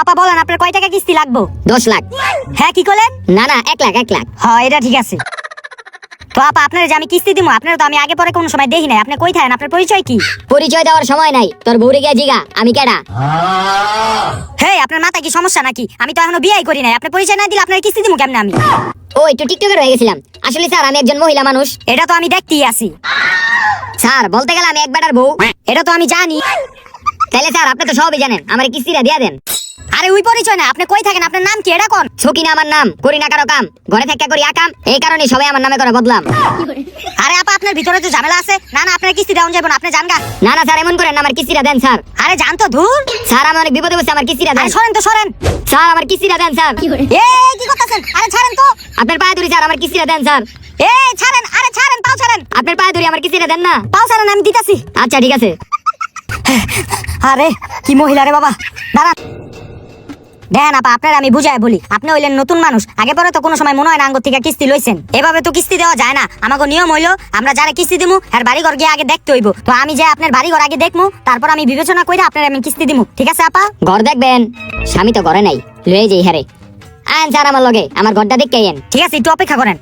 আপা বলেন আপনার কয় টাকা কিস্তি লাগবে? 10 লাখ। হ্যাঁ কি করলেন? না 1 লাখ 1 লাখ। হ্যাঁ এটা ঠিক আছে। তো আপা আপনার যে আমি কিস্তি দিব, আপনার তো আমি আগে পরে কোনো সময় দেখি নাই, আপনি কই থাকেন, আপনার পরিচয় কি? পরিচয় দেওয়ার সময় নাই, তোর বউরে গিয়া জিগা আমি কেডা। হে আপনার মাথায় কি সমস্যা নাকি? আমি তো এখনো বিয়েই করি নাই, আপনার পরিচয় না দিলে আপনার কিস্তি দিব কেমনে আমি? ও একটু টিকটকের হয়ে গেছিলাম। আসলে স্যার আমি একজন মহিলা মানুষ। এটা তো আমি দেখতেই আছি। স্যার বলতে গেলে আমি এক বেটার বউ। এটা তো আমি জানি। তাহলে স্যার আপনি তো সবই জানেন, আমার কিস্তিটা দিয়া দেন। আরে ওই পরিচয় না, আপনি কই থাকেন, আপনার নাম কি এটা কোন? সকিনা আমার নাম, করি না কারো কাম, ঘরে থেকে করি আকাম, এই কারণে সবাই আমার নামে করে বদলাম। আরে আপা আপনার ভিতরে তো ঝামেলা আছে। না আপনার কিস্তি দেওয়া যাবে না, আপনি জানগা। না স্যার এমন করেন না, আমার কিস্তিটা দেন স্যার। আরে জান তো ধুর। স্যার আমি অনেক বিপদে বসে, আমার কিস্তিটা দেন। আরে সরেন তো সরেন। স্যার আমার কিস্তিটা দেন স্যার। কি করতেছেন? আরে ছাড়েন তো। আপনার পায়ে ধরি স্যার, আমার কিস্তিটা দেন স্যার। ছাড়েন, আরে ছাড়েন, পাও ছাড়েন। আপনার পায়ে ধরি, আমার কিস্তিটা দেন না। পাও ছাড়েন, আমি দিতাছি। আচ্ছা ঠিক আছে। আরে কি মহিলা রে বাবা, দাঁড়ান। দেখেন আপা আপনার আমি বুঝাই বলি, আপনি হইলেন নতুন মানুষ, আগে পরে তো কোনো সময় মনে হয় না আঙ্গুর থেকে কিস্তি লইছেন। এভাবে তো কিস্তি দেওয়া যায় না। আমাকে নিয়ম হইলো আমরা যারা কিস্তি দিমু আর বাড়ি ঘর গিয়ে আগে দেখতে হইব। তো আমি যে আপনার বাড়ি ঘর আগে দেখমু, তারপর আমি বিবেচনা কইরা আপনার আমি কিস্তি দিমু। ঠিক আছে আপা? ঘর দেখবেন? স্বামী তো ঘরে নাই, লয়ে যাই হারে। আইন স্যার আমার লগে, আমার ঘরটা দেখতে আইন। ঠিক আছে, একটু অপেক্ষা করেন।